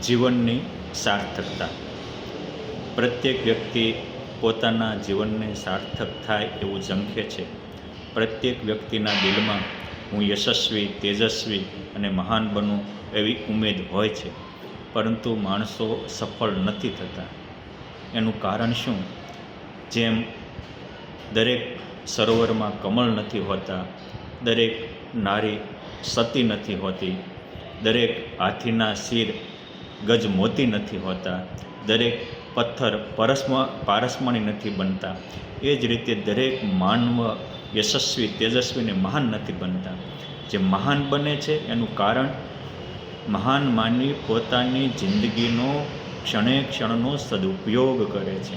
જીવનની સાર્થકતા. પ્રત્યેક વ્યક્તિ પોતાના જીવનને સાર્થક થાય એવું ઝંખે છે. પ્રત્યેક વ્યક્તિના દિલમાં હું યશસ્વી, તેજસ્વી અને મહાન બનું એવી ઉમેદ હોય છે, પરંતુ માણસો સફળ નથી થતા. એનું કારણ શું? જેમ દરેક સરોવરમાં કમળ નથી હોતા, દરેક નારી સતી નથી હોતી, દરેક હાથીના શિર ગજ મોતી નથી હોતા, દરેક પથ્થર પારસમણી નથી બનતા, એ જ રીતે દરેક માનવ યશસ્વી, તેજસ્વી અને મહાન નથી બનતા. જે મહાન બને છે એનું કારણ મહાન માનવી પોતાની જિંદગીનો ક્ષણે ક્ષણનો સદુપયોગ કરે છે.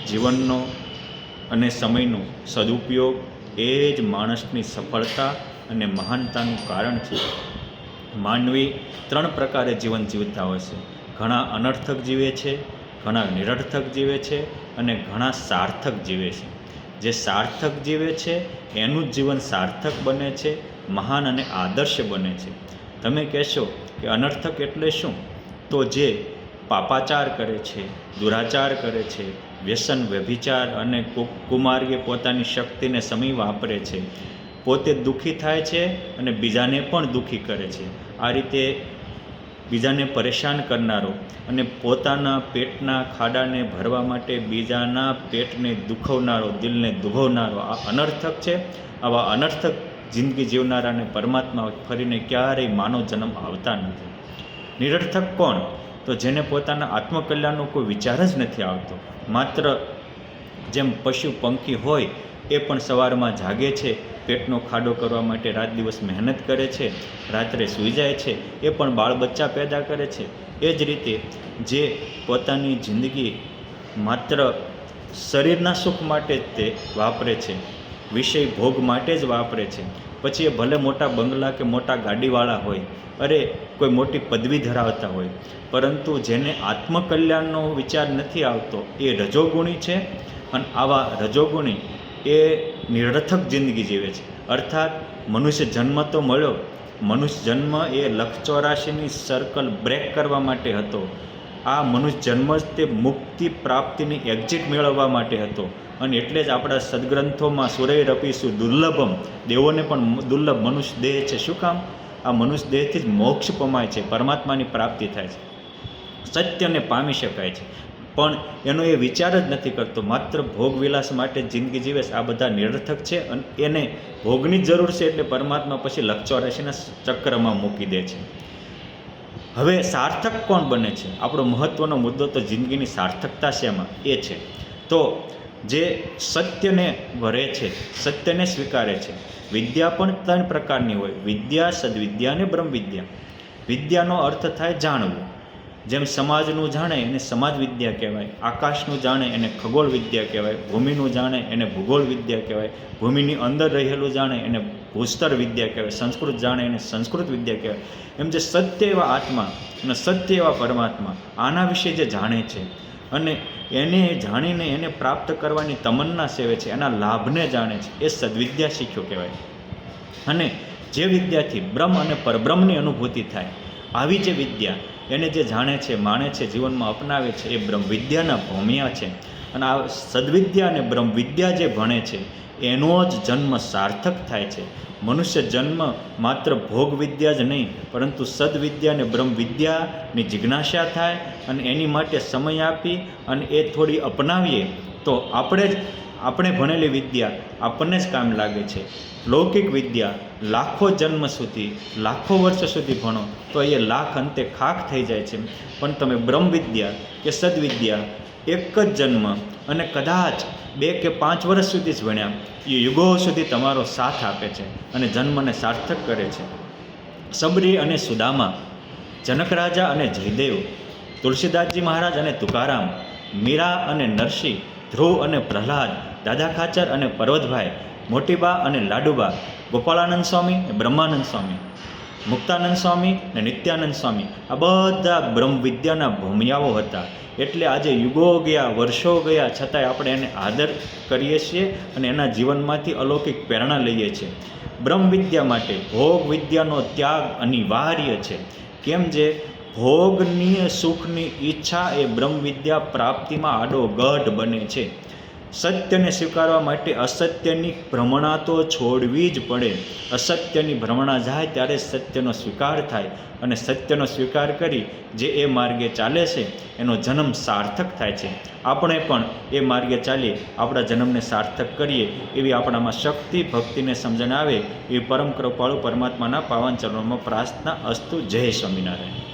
જીવનનો અને સમયનો સદુપયોગ એ જ માણસની સફળતા અને મહાનતાનું કારણ છે. માનવી 3 પ્રકારે જીવન જીવતા હોય છે. ઘણા અનર્થક જીવે છે, ઘણા નિરર્થક જીવે છે અને ઘણા સાર્થક જીવે છે. જે સાર્થક જીવે છે એનું જ જીવન સાર્થક બને છે, મહાન અને આદર્શ બને છે. તમે કહેશો કે અનર્થક એટલે શું? તો જે પાપાચાર કરે છે, દુરાચાર કરે છે, વ્યસન, વ્યભિચાર અને કુમાર્ગે પોતાની શક્તિને સમય વાપરે છે, પોતે દુઃખી થાય છે અને બીજાને પણ દુઃખી કરે છે. આ રીતે બીજાને પરેશાન કરનારો અને પોતાના પેટના ખાડાને ભરવા માટે બીજાના પેટને દુખવનારો, દિલને દુભવનારો આ અનર્થક છે. આવા અનર્થક જિંદગી જીવનારાને પરમાત્મા ફરીને ક્યારેય માનવ જન્મ આવતા નથી. નિરર્થક કોણ? તો જેને પોતાના આત્મકલ્યાણનો કોઈ વિચાર જ નથી આવતો. માત્ર જેમ પશુ પંખી હોય એ પણ સવારમાં જાગે છે, પેટનો ખાડો કરવા માટે રાત દિવસ મહેનત કરે છે, રાત્રે સૂઈ જાય છે, એ પણ બાળ બચ્ચા પેદા કરે છે. એ જ રીતે જે પોતાની જિંદગી માત્ર શરીરના સુખ માટે જ તે વાપરે છે, વિષય ભોગ માટે જ વાપરે છે, પછી એ ભલે મોટા બંગલા કે મોટા ગાડીવાળા હોય, અરે કોઈ મોટી પદવી ધરાવતા હોય, પરંતુ જેને આત્મકલ્યાણનો વિચાર નથી આવતો એ રજોગુણી છે. અને આવા રજોગુણી એ નિરર્થક જિંદગી જીવે છે. અર્થાત મનુષ્ય જન્મ તો મળ્યો, મનુષ્ય જન્મ એ 184ની સર્કલ બ્રેક કરવા માટે હતો. આ મનુષ્ય જન્મ જ તે મુક્તિ પ્રાપ્તિની એક્ઝિટ મેળવવા માટે હતો. અને એટલે જ આપણા સદગ્રંથોમાં સુરૈરપીસુ દુર્લભમ, દેવોને પણ દુર્લભ મનુષ્ય દેહ છે. શું કામ? આ મનુષ્ય દેહથી જ મોક્ષ પમાય છે, પરમાત્માની પ્રાપ્તિ થાય છે, સત્યને પામી શકાય છે. પણ એનો એ વિચાર જ નથી કરતો, માત્ર ભોગવિલાસ માટે જિંદગી જીવે છે. આ બધા નિરર્થક છે અને એને ભોગની જરૂર છે એટલે પરમાત્મા પછી 184ના ચક્રમાં મૂકી દે છે. હવે સાર્થક કોણ બને છે? આપણો મહત્ત્વનો મુદ્દો તો જિંદગીની સાર્થકતા છે, એમાં એ છે તો જે સત્યને વરે છે, સત્યને સ્વીકારે છે. વિદ્યા પણ 3 પ્રકારની હોય: વિદ્યા, સદવિદ્યા અને બ્રહ્મવિદ્યા. વિદ્યાનો અર્થ થાય જાણવું. જેમ સમાજનું જાણે એને સમાજ વિદ્યા કહેવાય, આકાશનું જાણે એને ખગોળ વિદ્યા કહેવાય, ભૂમિનું જાણે એને ભૂગોળ વિદ્યા કહેવાય, ભૂમિની અંદર રહેલું જાણે એને ભૂસ્તર વિદ્યા કહેવાય, સંસ્કૃત જાણે એને સંસ્કૃત વિદ્યા કહેવાય. એમ જે સત્ય એવા આત્મા અને સત્ય એવા પરમાત્મા, આના વિશે જે જાણે છે અને એને જાણીને એને પ્રાપ્ત કરવાની તમન્ના સેવે છે, એના લાભને જાણે છે, એ સદવિદ્યા શીખ્યો કહેવાય. અને જે વિદ્યાથી બ્રહ્મ અને પરબ્રહ્મની અનુભૂતિ થાય, આવી જે વિદ્યા એને જે જાણે છે, માણે છે, જીવનમાં અપનાવે છે, એ બ્રહ્મવિદ્યાના ભોમિયા છે. અને આ સદવિદ્યા અને બ્રહ્મવિદ્યા જે ભણે છે એનો જ જન્મ સાર્થક થાય છે. મનુષ્ય જન્મ માત્ર ભોગ વિદ્યા જ નહીં, પરંતુ સદવિદ્યા અને બ્રહ્મવિદ્યાની જિજ્ઞાસા થાય અને એની માટે સમય આપી અને એ થોડી અપનાવીએ તો આપણે ભણેલી વિદ્યા આપણને જ કામ લાગે છે. લૌકિક વિદ્યા લાખો જન્મ સુધી, લાખો વર્ષ સુધી ભણો તો એ લાખ અંતે ખાખ થઈ જાય છે. પણ તમે બ્રહ્મવિદ્યા કે સદવિદ્યા એક જ જન્મ અને કદાચ 2 કે 5 વર્ષ સુધી જ ભણ્યા, એ યુગો સુધી તમારો સાથ આપે છે અને જન્મને સાર્થક કરે છે. સબરી અને સુદામા, જનક રાજા અને જયદેવ, તુલસીદાસજી મહારાજ અને તુકારામ, મીરા અને નરસિંહ, ધ્રુવ અને પ્રહલાદ, દાદા ખાચર અને પર્વતભાઈ, મોટીબા અને લાડુબા, ગોપાળાનંદ સ્વામી, બ્રહ્માનંદ સ્વામી, મુક્તાનંદ સ્વામી અને નિત્યાનંદ સ્વામી, આ બધા બ્રહ્મવિદ્યાના ભૂમિયાઓ હતા. એટલે આજે યુગો ગયા, વર્ષો ગયા, છતાંય આપણે એને આદર કરીએ છીએ અને એના જીવનમાંથી અલૌકિક પ્રેરણા લઈએ છીએ. બ્રહ્મવિદ્યા માટે ભોગ વિદ્યાનો ત્યાગ અનિવાર્ય છે. કેમ? જે ભોગની સુખની ઈચ્છા એ બ્રહ્મવિદ્યા પ્રાપ્તિમાં આડોગઢ બને છે. સત્યને સ્વીકારવા માટે અસત્યની ભ્રમણા તો છોડવી જ પડે. અસત્યની ભ્રમણા જાય ત્યારે સત્યનો સ્વીકાર થાય, અને સત્યનો સ્વીકાર કરી જે એ માર્ગે ચાલે છે એનો જન્મ સાર્થક થાય છે. આપણે પણ એ માર્ગે ચાલીએ, આપણા જન્મને સાર્થક કરીએ એવી આપણામાં શક્તિ, ભક્તિને સમજણ આવે એવી પરમ કૃપાળુ પરમાત્માના પાવન ચરણોમાં પ્રાર્થના અસ્તુ. જય સ્વામિનારાયણ.